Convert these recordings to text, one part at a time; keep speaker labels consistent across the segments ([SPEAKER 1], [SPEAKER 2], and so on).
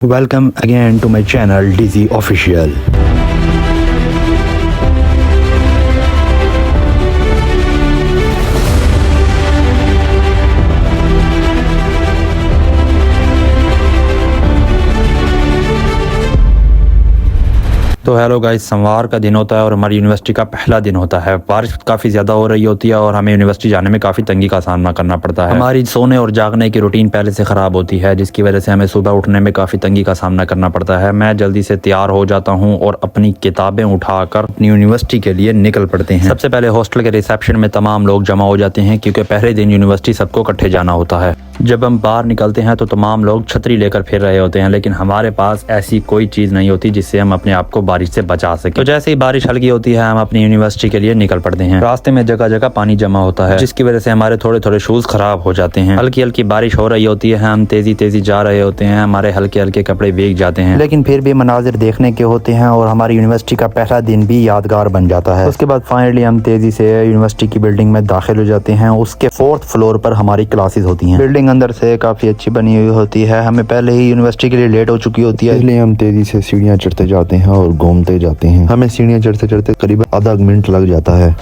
[SPEAKER 1] Welcome again to my channel DZ Official। तो hello guys, सोमवार का दिन होता है और हमारी यूनिवर्सिटी का पहला दिन होता है। बारिश काफ़ी ज़्यादा हो रही होती है और हमें यूनिवर्सिटी जाने में काफ़ी तंगी का सामना करना पड़ता है। हमारी सोने और जागने की रूटीन पहले से ख़राब होती है, जिसकी वजह से हमें सुबह उठने में काफ़ी तंगी का सामना करना पड़ता है। मैं जल्दी से तैयार हो जाता हूँ और अपनी किताबें उठाकर अपनी यूनिवर्सिटी के लिए निकल पड़ते हैं। सबसे पहले हॉस्टल के रिसेप्शन में तमाम लोग जमा हो जाते हैं, क्योंकि पहले दिन यूनिवर्सिटी सबको इकट्ठे जाना होता है। जब हम बाहर निकलते हैं तो तमाम लोग छतरी लेकर फिर रहे होते हैं, लेकिन हमारे पास ऐसी कोई चीज़ नहीं होती जिससे हम अपने आप को बारिश से बचा सकें। तो जैसे ही बारिश हल्की होती है, हम अपनी यूनिवर्सिटी के लिए निकल पड़ते हैं। रास्ते में जगह जगह पानी जमा होता है, जिसकी वजह से हमारे थोड़े थोड़े शूज खराब हो जाते हैं। हल्की हल्की बारिश हो रही होती है, हम तेजी तेजी जा रहे होते हैं, हमारे हल्के हल्के कपड़े भीग जाते हैं, लेकिन फिर भी मनाजिर देखने के होते हैं और हमारी यूनिवर्सिटी का पहला दिन भी यादगार बन जाता है। उसके बाद फाइनली हम तेजी से यूनिवर्सिटी की बिल्डिंग में दाखिल हो जाते हैं। उसके 4th फ्लोर पर हमारी क्लासेस होती हैं। बिल्डिंग अंदर से काफी अच्छी बनी हुई होती है। हमें पहले ही यूनिवर्सिटी के लिए लेट हो चुकी होती है, इसलिए हम तेजी से सीढ़ियाँ चढ़ते जाते हैं और घूमते जाते हैं। हमें सीढ़ियाँ चढ़ते चढ़ते करीब आधा मिनट लग जाता है।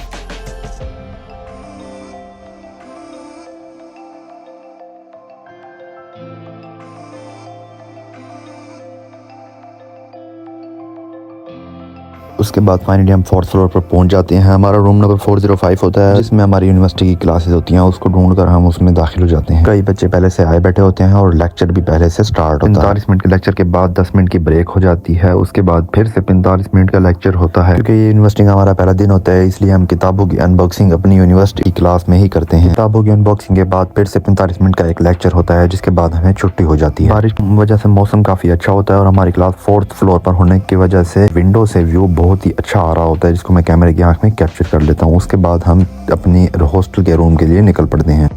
[SPEAKER 1] उसके बाद फाइनली हम 4th फ्लोर पर पहुंच जाते हैं। हमारा रूम नंबर 405 होता है, जिसमें हमारी यूनिवर्सिटी की क्लासेस होती हैं। उसको ढूंढकर हम उसमें दाखिल हो जाते हैं। कई बच्चे पहले से आए बैठे होते हैं और लेक्चर भी पहले से स्टार्ट होता है। 45 मिनट के लेक्चर के बाद 10 मिनट की ब्रेक हो जाती है। उसके बाद फिर से 45 मिनट का लेक्चर होता है। क्योंकि ये यूनिवर्सिटी का हमारा पहला दिन होता है, इसलिए हम किताबों की अनबॉक्सिंग अपनी यूनिवर्सिटी की क्लास में ही करते हैं। किताबों की अनबॉक्सिंग के बाद फिर से 45 मिनट का एक लेक्चर होता है, जिसके बाद हमें छुट्टी हो जाती है। बारिश की वजह से मौसम काफी अच्छा होता है और हमारी क्लास 4th फ्लोर पर होने की वजह से विंडो से व्यू बहुत ही अच्छा आ रहा होता है, जिसको मैं कैमरे की आंख में कैप्चर कर लेता हूँ। उसके बाद हम अपनी हॉस्टल के रूम के लिए निकल पड़ते हैं।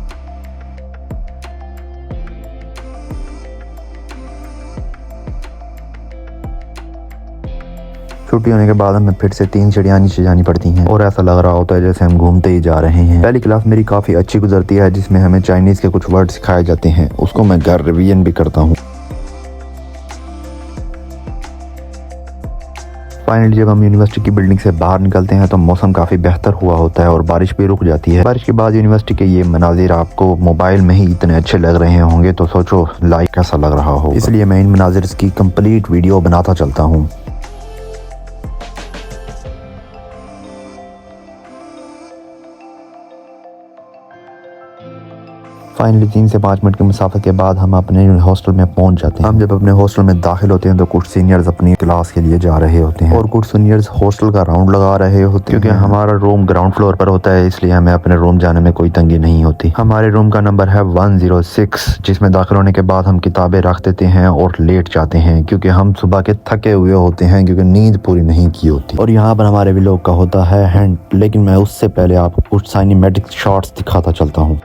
[SPEAKER 1] छुट्टी होने के बाद हमें फिर से 3 सीढ़ियाँ नीचे जानी पड़ती हैं और ऐसा लग रहा होता है जैसे हम घूमते ही जा रहे हैं। पहली क्लास मेरी काफ़ी अच्छी गुजरती है, जिसमें हमें चाइनीज़ के कुछ वर्ड सिखाए जाते हैं। उसको मैं घर रिवीजन भी करता हूँ। फाइनली जब हम यूनिवर्सिटी की बिल्डिंग से बाहर निकलते हैं तो मौसम काफ़ी बेहतर हुआ होता है और बारिश भी रुक जाती है। बारिश के बाद यूनिवर्सिटी के ये मनाजिर आपको मोबाइल में ही इतने अच्छे लग रहे होंगे, तो सोचो लाइव कैसा लग रहा हो। इसलिए मैं इन मनाजिर की कंप्लीट वीडियो बनाता चलता हूँ। फाइनली 3 से 5 मिनट के मुसाफे के बाद हम अपने हॉस्टल में पहुंच जाते हैं। हम जब अपने हॉस्टल में दाखिल होते हैं तो कुछ सीनियर्स अपनी क्लास के लिए जा रहे होते हैं और कुछ सीनियर्स हॉस्टल का राउंड लगा रहे होते हैं। क्योंकि हमारा रूम ग्राउंड फ्लोर पर होता है, इसलिए हमें अपने रूम जाने में कोई तंगी नहीं होती। हमारे रूम का नंबर है 106, जिसमें दाखिल होने के बाद हम किताबें रख देते हैं और लेट जाते हैं, क्योंकि हम सुबह के थके हुए होते हैं, क्योंकि नींद पूरी नहीं की होती। और यहाँ पर हमारे व्लॉग का होता है हैंड, लेकिन मैं उससे पहले आपको कुछ सिनेमैटिक शॉट्स दिखाता चलता हूँ।